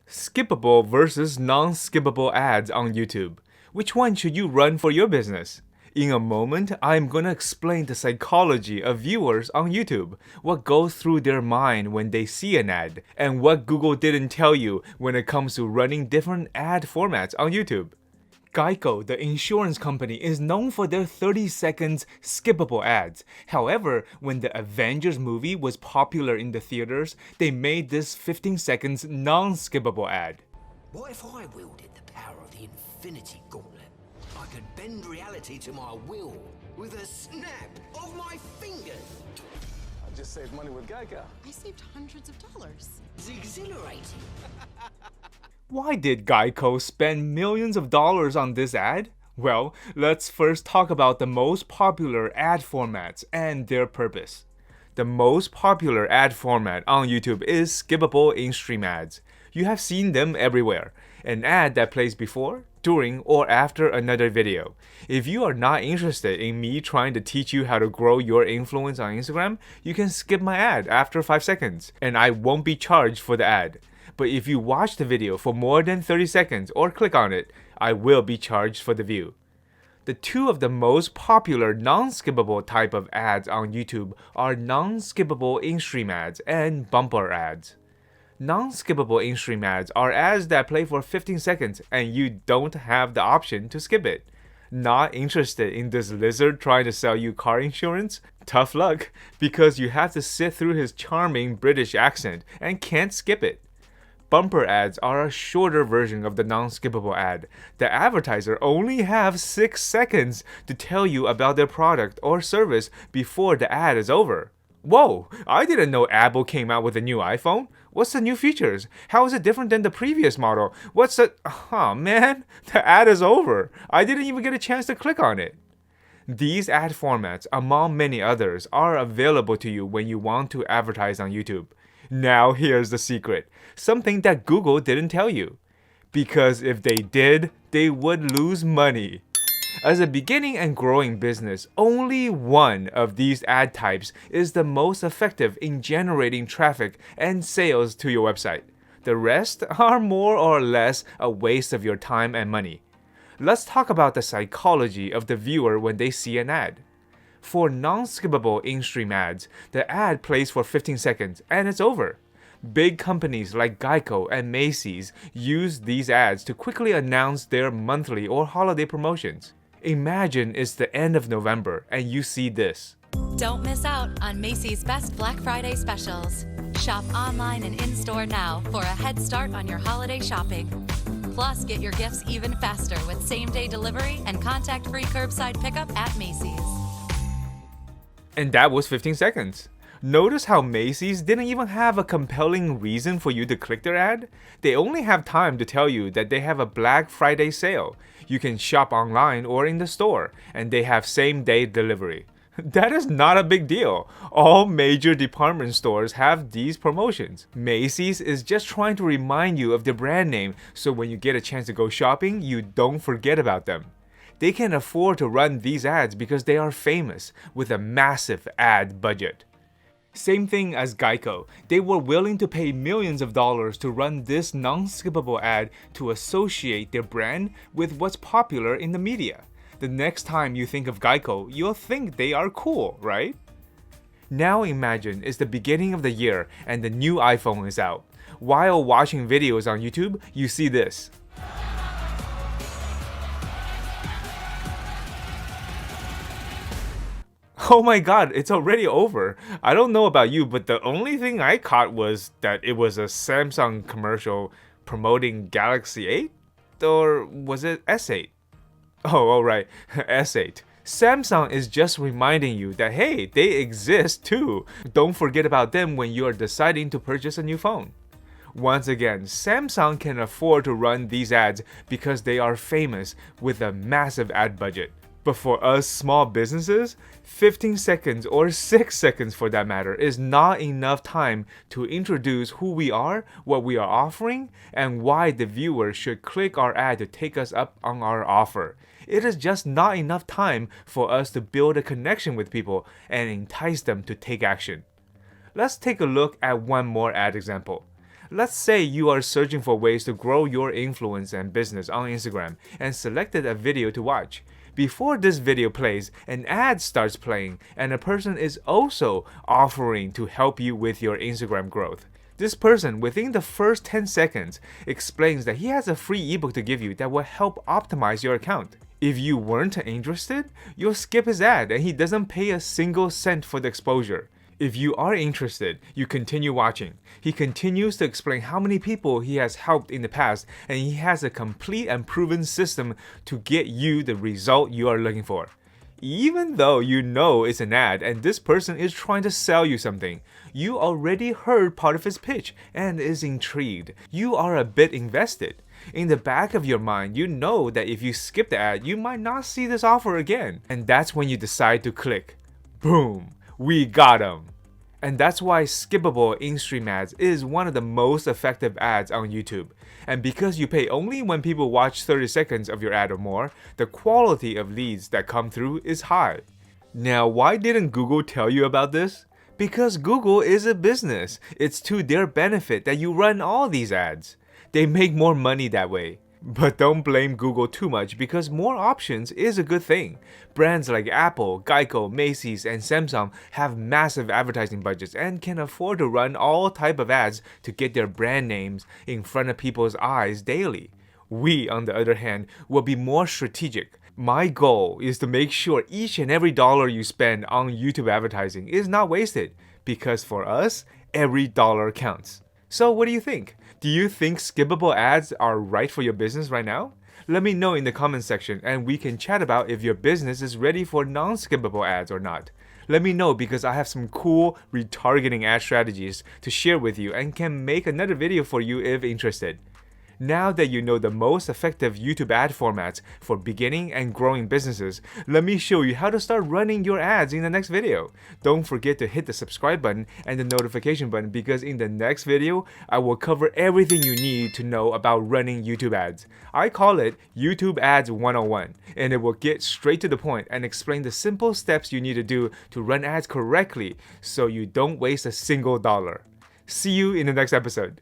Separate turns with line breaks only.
Skippable versus non-skippable ads on YouTube. Which one should you run for your business? In a moment, I'm gonna explain the psychology of viewers on YouTube, what goes through their mind when they see an ad, and what Google didn't tell you when it comes to running different ad formats on YouTube. Geico, the insurance company, is known for their 30 seconds skippable ads. However, when the Avengers movie was popular in the theaters, they made this 15 seconds non-skippable ad.
What if I wielded the power of the Infinity Gauntlet? I could bend reality to my will with a snap of my fingers.
I just saved money with Geico.
I saved hundreds of dollars.
It's exhilarating.
Why did Geico spend millions of dollars on this ad? Well, let's first talk about the most popular ad formats and their purpose. The most popular ad format on YouTube is skippable in-stream ads. You have seen them everywhere. An ad that plays before, during, or after another video. If you are not interested in me trying to teach you how to grow your influence on Instagram, you can skip my ad after 5 seconds, and I won't be charged for the ad. But if you watch the video for more than 30 seconds or click on it, I will be charged for the view. The two of the most popular non-skippable type of ads on YouTube are non-skippable in-stream ads and bumper ads. Non-skippable in-stream ads are ads that play for 15 seconds and you don't have the option to skip it. Not interested in this lizard trying to sell you car insurance? Tough luck, because you have to sit through his charming British accent and can't skip it. Bumper ads are a shorter version of the non-skippable ad. The advertiser only have 6 seconds to tell you about their product or service before the ad is over. Whoa, I didn't know Apple came out with a new iPhone. What's the new features? How is it different than the previous model? What's the... Oh man, the ad is over. I didn't even get a chance to click on it. These ad formats, among many others, are available to you when you want to advertise on YouTube. Now here's the secret, something that Google didn't tell you. Because if they did, they would lose money. As a beginning and growing business, only one of these ad types is the most effective in generating traffic and sales to your website. The rest are more or less a waste of your time and money. Let's talk about the psychology of the viewer when they see an ad. For non-skippable in-stream ads, the ad plays for 15 seconds and it's over. Big companies like Geico and Macy's use these ads to quickly announce their monthly or holiday promotions. Imagine it's the end of November and you see this.
Don't miss out on Macy's best Black Friday specials. Shop online and in-store now for a head start on your holiday shopping. Plus, get your gifts even faster with same-day delivery and contact-free curbside pickup at Macy's.
And that was 15 seconds. Notice how Macy's didn't even have a compelling reason for you to click their ad? They only have time to tell you that they have a Black Friday sale. You can shop online or in the store, and they have same-day delivery. That is not a big deal. All major department stores have these promotions. Macy's is just trying to remind you of their brand name, so when you get a chance to go shopping, you don't forget about them. They can afford to run these ads because they are famous with a massive ad budget. Same thing as Geico. They were willing to pay millions of dollars to run this non-skippable ad to associate their brand with what's popular in the media. The next time you think of Geico, you'll think they are cool, right? Now imagine it's the beginning of the year and the new iPhone is out. While watching videos on YouTube, you see this. Oh my god, it's already over. I don't know about you, but the only thing I caught was that it was a Samsung commercial promoting Galaxy 8? Or was it S8? Oh, alright, S8. Samsung is just reminding you that hey, they exist too. Don't forget about them when you are deciding to purchase a new phone. Once again, Samsung can afford to run these ads because they are famous with a massive ad budget. But for us small businesses, 15 seconds or 6 seconds for that matter is not enough time to introduce who we are, what we are offering, and why the viewer should click our ad to take us up on our offer. It is just not enough time for us to build a connection with people and entice them to take action. Let's take a look at one more ad example. Let's say you are searching for ways to grow your influence and business on Instagram and selected a video to watch. Before this video plays, an ad starts playing and a person is also offering to help you with your Instagram growth. This person, within the first 10 seconds, explains that he has a free ebook to give you that will help optimize your account. If you weren't interested, you'll skip his ad and he doesn't pay a single cent for the exposure. If you are interested, you continue watching. He continues to explain how many people he has helped in the past, and he has a complete and proven system to get you the result you are looking for. Even though you know it's an ad and this person is trying to sell you something, you already heard part of his pitch and is intrigued. You are a bit invested. In the back of your mind, you know that if you skip the ad, you might not see this offer again. And that's when you decide to click. Boom! We got him! And that's why skippable in-stream ads is one of the most effective ads on YouTube. And because you pay only when people watch 30 seconds of your ad or more, the quality of leads that come through is high. Now, why didn't Google tell you about this? Because Google is a business. It's to their benefit that you run all these ads. They make more money that way. But don't blame Google too much because more options is a good thing. Brands like Apple, Geico, Macy's, and Samsung have massive advertising budgets and can afford to run all type of ads to get their brand names in front of people's eyes daily. We, on the other hand, will be more strategic. My goal is to make sure each and every dollar you spend on YouTube advertising is not wasted, because for us, every dollar counts. So what do you think? Do you think skippable ads are right for your business right now? Let me know in the comment section and we can chat about if your business is ready for non-skippable ads or not. Let me know because I have some cool retargeting ad strategies to share with you and can make another video for you if interested. Now that you know the most effective YouTube ad formats for beginning and growing businesses, let me show you how to start running your ads in the next video. Don't forget to hit the subscribe button and the notification button because in the next video, I will cover everything you need to know about running YouTube ads. I call it YouTube Ads 101, and it will get straight to the point and explain the simple steps you need to do to run ads correctly so you don't waste a single dollar. See you in the next episode.